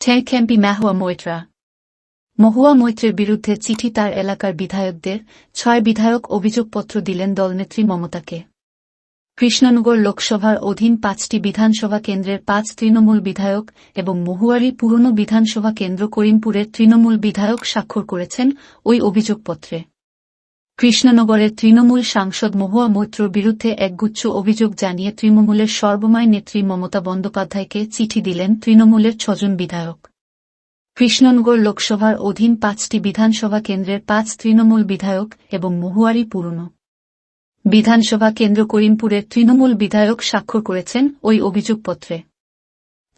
ঠেরক্যাম্পি মাহুয়া মৈত্রা। মহুয়া মৈত্রের বিরুদ্ধে চিঠি তার এলাকার বিধায়কদের 6 বিধায়ক অভিযোগপত্র দিলেন দলনেত্রী মমতাকে। কৃষ্ণনগর লোকসভার অধীন 5টি বিধানসভা কেন্দ্রের 5 তৃণমূল বিধায়ক এবং মহুয়ারই পুরনো বিধানসভা কেন্দ্র করিমপুরের তৃণমূল বিধায়ক স্বাক্ষর করেছেন ওই অভিযোগপত্রে। কৃষ্ণনগরের তৃণমূল সাংসদ মহুয়া মৈত্রর বিরুদ্ধে একগুচ্ছ অভিযোগ জানিয়ে তৃণমূলের সর্বময় নেত্রী মমতা বন্দ্যোপাধ্যায়কে চিঠি দিলেন তৃণমূলের 6 জন বিধায়ক। কৃষ্ণনগর লোকসভার অধীন 5টি বিধানসভা কেন্দ্রের 5 তৃণমূল বিধায়ক এবং মহুয়ারই পুরনো বিধানসভা কেন্দ্র করিমপুরের তৃণমূল বিধায়ক স্বাক্ষর করেছেন ওই অভিযোগপত্রে।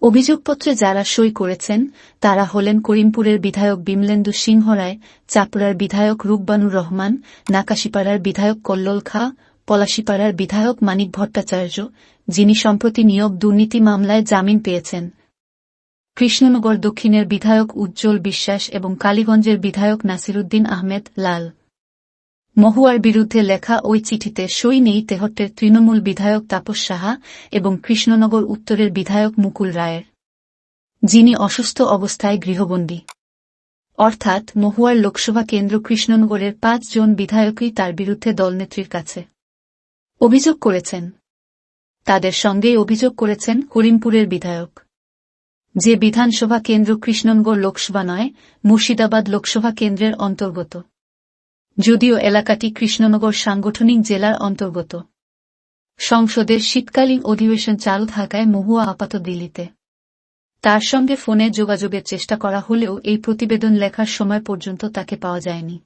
অভিযোগপত্রে যারা সই করেছেন তারা হলেন করিমপুরের বিধায়ক বিমলেন্দু সিংহ রায়, চাপড়ার বিধায়ক রূপবানুর রহমান, নাকাশীপাড়ার বিধায়ক কল্লোল খাঁ, পলাশীপাড়ার বিধায়ক মানিক ভট্টাচার্য, যিনি সম্প্রতি নিয়োগ দুর্নীতি মামলায় জামিন পেয়েছেন, কৃষ্ণনগর দক্ষিণের বিধায়ক উজ্জ্বল বিশ্বাস এবং কালীগঞ্জের বিধায়ক নাসিরুদ্দিন আহমেদ লাল। মহুয়ার বিরুদ্ধে লেখা ওই চিঠিতে সই নেই তেহট্টের তৃণমূল বিধায়ক তাপস সাহা এবং কৃষ্ণনগর উত্তরের বিধায়ক মুকুল রায়ের, যিনি অসুস্থ অবস্থায় গৃহবন্দী। অর্থাৎ মহুয়ার লোকসভা কেন্দ্র কৃষ্ণনগরের 5 জন বিধায়কই তার বিরুদ্ধে দলনেত্রীর কাছে অভিযোগ করেছেন। তাদের সঙ্গেই অভিযোগ করেছেন করিমপুরের বিধায়ক, যে বিধানসভা কেন্দ্র কৃষ্ণনগর লোকসভা নয়, মুর্শিদাবাদ লোকসভা কেন্দ্রের অন্তর্গত, যদিও এলাকাটি কৃষ্ণনগর সাংগঠনিক জেলার অন্তর্গত। সংসদের শীতকালীন অধিবেশন চালু থাকায় মহুয়া আপাতত দিল্লিতে। তার সঙ্গে ফোনে যোগাযোগের চেষ্টা করা হলেও এই প্রতিবেদন লেখার সময় পর্যন্ত তাকে পাওয়া যায়নি।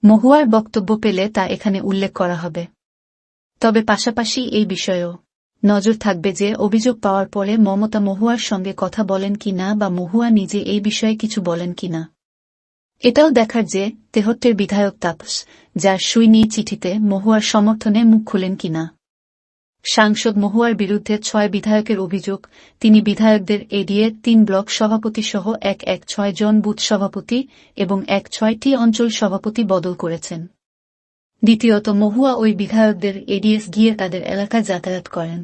মহুয়ার বক্তব্য পেলে তা এখানে উল্লেখ করা হবে। তবে পাশাপাশি এই বিষয়েও নজর থাকবে যে অভিযোগ পাওয়ার পরে মমতা মহুয়ার সঙ্গে কথা বলেন কিনা বা মহুয়া নিজে এই বিষয়ে কিছু বলেন কিনা। এটাও দেখার যে তেহট্টের বিধায়ক তাপস, যার সই নিয়ে চিঠিতে মহুয়ার সমর্থনে মুখ খুলেন কিনা। সাংসদ মহুয়ার বিরুদ্ধে 6 বিধায়কের অভিযোগ, তিনি বিধায়কদের এড়িয়ে 3 ব্লক সভাপতি সহ 6 জন বুথ সভাপতি এবং 6টি অঞ্চল সভাপতি বদল করেছেন। দ্বিতীয়ত, মহুয়া ওই বিধায়কদের এড়িয়ে গিয়ে তাদের এলাকায় যাতায়াত করেন।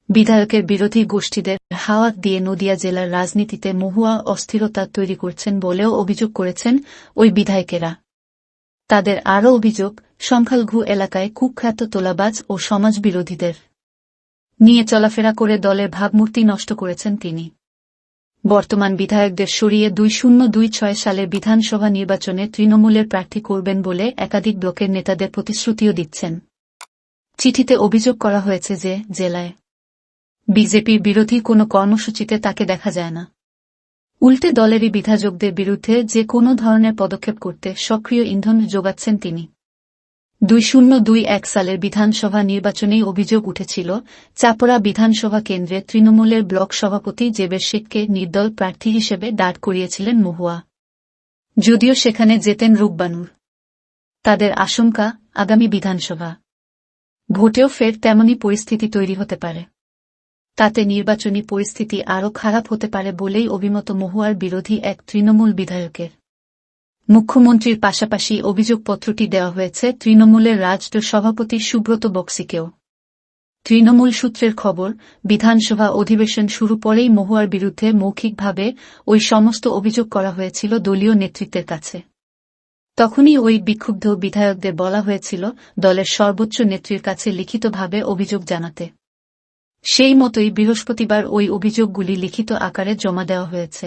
বিধায়কের বিরোধী গোষ্ঠীদের হাওয়াত দিয়ে নদিয়া জেলার রাজনীতিতে মহুয়া অস্থিরতা তৈরি করছেন বলেও অভিযোগ করেছেন ওই বিধায়কেরা। তাদের আরও অভিযোগ, সংখ্যালঘু এলাকায় কুখ্যাত তোলাবাজ ও সমাজবিরোধীদের নিয়ে চলাফেরা করে দলের ভাবমূর্তি নষ্ট করেছেন তিনি। বর্তমান বিধায়কদের সরিয়ে 2026 সালের বিধানসভা নির্বাচনে তৃণমূলের প্রার্থী করবেন বলে একাধিক ব্লকের নেতাদের প্রতিশ্রুতিও দিচ্ছেন। চিঠিতে অভিযোগ করা হয়েছে যে জেলায় বিজেপির বিরোধী কোনো কর্মসূচিতে তাকে দেখা যায় না। উল্টে দলেরই বিধায়কদের বিরুদ্ধে যে কোনো ধরনের পদক্ষেপ করতে সক্রিয় ইন্ধন যোগাচ্ছেন তিনি। 2021 সালের বিধানসভা নির্বাচনেই অভিযোগ উঠেছিল, চাপড়া বিধানসভা কেন্দ্রে তৃণমূলের ব্লক সভাপতি জেবের শেখকে নির্দল প্রার্থী হিসেবে দাঁড় করিয়েছিলেন মহুয়া, যদিও সেখানে জেতেন রূপবানুর। তাদের আশঙ্কা, আগামী বিধানসভা ভোটেও ফের তেমনই পরিস্থিতি তৈরি হতে পারে। তাতে নির্বাচনী পরিস্থিতি আরও খারাপ হতে পারে বলেই অভিমত মহুয়ার বিরোধী এক তৃণমূল বিধায়কের। মুখ্যমন্ত্রীর পাশাপাশি অভিযোগপত্রটি দেওয়া হয়েছে তৃণমূলের রাজ্য সভাপতি সুব্রত বক্সিকেও। তৃণমূল সূত্রের খবর, বিধানসভা অধিবেশন শুরু পরেই মহুয়ার বিরুদ্ধে মৌখিকভাবে ওই সমস্ত অভিযোগ করা হয়েছিল দলীয় নেতৃত্বের কাছে। তখনই ওই বিক্ষুব্ধ বিধায়কদের বলা হয়েছিল দলের সর্বোচ্চ নেত্রীর কাছে লিখিতভাবে অভিযোগ জানাতে। সেই মতোই বৃহস্পতিবার ওই অভিযোগগুলি লিখিত আকারে জমা দেওয়া হয়েছে।